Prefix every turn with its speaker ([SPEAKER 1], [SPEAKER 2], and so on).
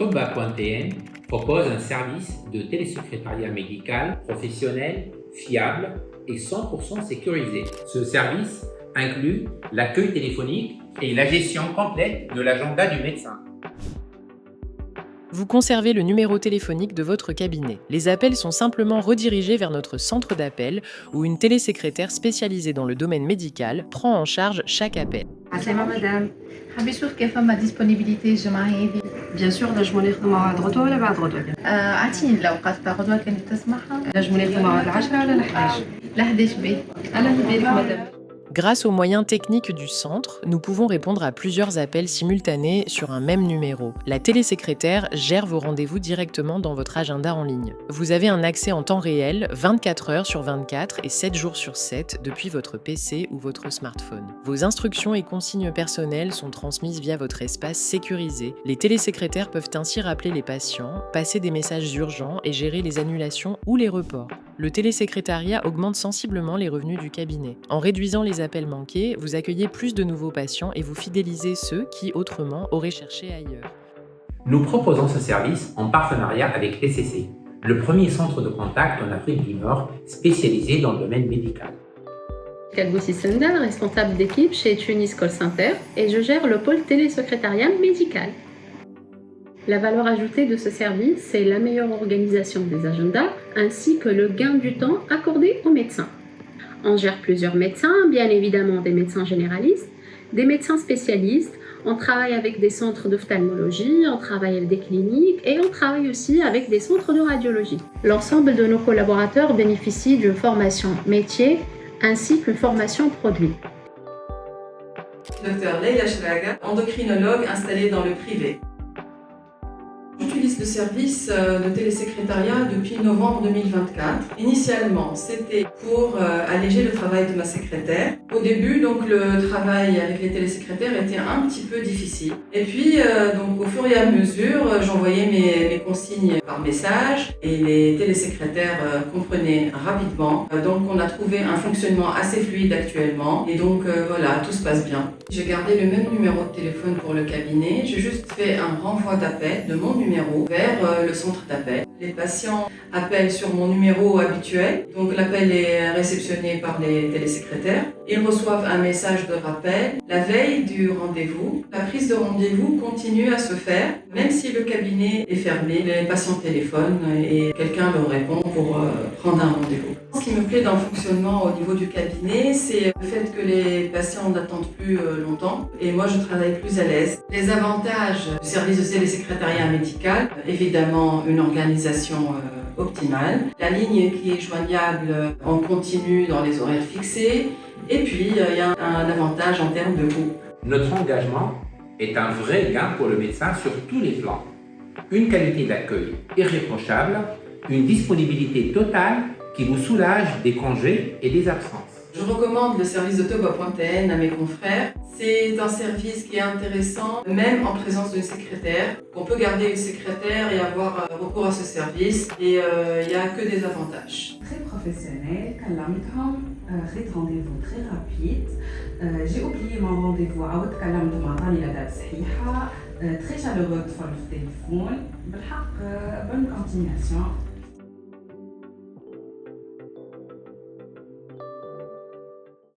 [SPEAKER 1] Toba.tn propose un service de télésecrétariat médical professionnel, fiable et 100% sécurisé. Ce service inclut l'accueil téléphonique et la gestion complète de l'agenda du médecin.
[SPEAKER 2] Vous conservez le numéro téléphonique de votre cabinet. Les appels sont simplement redirigés vers notre centre d'appel où une télésecrétaire spécialisée dans le domaine médical prend en charge chaque appel.
[SPEAKER 3] عسلامة مدام، حابة نشوف كيف ما ديسبونيبيليتي الجمعة هذه.
[SPEAKER 4] بيان سور نجمو نخدمو غدوة ولا بعد غدوة؟
[SPEAKER 3] عطيني الأوقات تاع غدوة كانت تسمحها.
[SPEAKER 4] نجمو نخدمو غد 10 ولا 11؟
[SPEAKER 3] ل 11 باهي. أهلا بك مدام.
[SPEAKER 2] Grâce aux moyens techniques du centre, nous pouvons répondre à plusieurs appels simultanés sur un même numéro. La télésecrétaire gère vos rendez-vous directement dans votre agenda en ligne. Vous avez un accès en temps réel, 24 heures sur 24 et 7 jours sur 7 depuis votre PC ou votre smartphone. Vos instructions et consignes personnelles sont transmises via votre espace sécurisé. Les télésecrétaires peuvent ainsi rappeler les patients, passer des messages urgents et gérer les annulations ou les reports. Le télésécrétariat augmente sensiblement les revenus du cabinet. En réduisant les appels manqués, vous accueillez plus de nouveaux patients et vous fidélisez ceux qui, autrement, auraient cherché ailleurs.
[SPEAKER 1] Nous proposons ce service en partenariat avec TCC, le premier centre de contact en Afrique du Nord spécialisé dans le domaine médical.
[SPEAKER 5] Kalboussi Senda, responsable d'équipe chez Tunis Call Center, et je gère le pôle télésecrétariat médical. La valeur ajoutée de ce service, c'est la meilleure organisation des agendas ainsi que le gain du temps accordé aux médecins. On gère plusieurs médecins, bien évidemment des médecins généralistes, des médecins spécialistes, on travaille avec des centres d'ophtalmologie, on travaille avec des cliniques et on travaille aussi avec des centres de radiologie. L'ensemble de nos collaborateurs bénéficient d'une formation métier ainsi qu'une formation produit.
[SPEAKER 6] Docteur Leila Chraga, endocrinologue installée dans le privé. J'utilise le service de télésécrétariat depuis novembre 2024. Initialement, c'était pour alléger le travail de ma secrétaire. Au début, donc, le travail avec les télésécrétaires était un petit peu difficile. Et puis, donc, au fur et à mesure, j'envoyais mes consignes par message et les télésécrétaires comprenaient rapidement. Donc, on a trouvé un fonctionnement assez fluide actuellement. Et donc, voilà, tout se passe bien. J'ai gardé le même numéro de téléphone pour le cabinet. J'ai juste fait un renvoi d'appel de mon numéro vers le centre d'appel. Les patients appellent sur mon numéro habituel, donc l'appel est réceptionné par les télésécrétaires. Ils reçoivent un message de rappel la veille du rendez-vous. La prise de rendez-vous continue à se faire, même si le cabinet est fermé. Les patients téléphonent et quelqu'un leur répond pour prendre un rendez-vous. Ce qui me plaît dans le fonctionnement au niveau du cabinet, c'est le fait que les patients n'attendent plus longtemps et moi je travaille plus à l'aise. Les avantages du service de télésécrétariat médical, évidemment une organisation optimale, la ligne qui est joignable en continu dans les horaires fixés et puis il y a un avantage en termes de coût.
[SPEAKER 1] Notre engagement est un vrai gain pour le médecin sur tous les plans. Une qualité d'accueil irréprochable, une disponibilité totale qui vous soulage des congés et des absences.
[SPEAKER 6] Je recommande le service de Toba.tn à mes confrères. C'est un service qui est intéressant, même en présence d'une secrétaire. On peut garder une secrétaire et avoir recours à ce service et il n'y a que des avantages.
[SPEAKER 7] Très professionnel, كلمتهم خدت rendez-vous très rapide. J'ai oublié mon rendez-vous عاودت كلمت مع طاني الأداة صحيحة. Très chaleureux sur le téléphone. بالحق bonne continuation.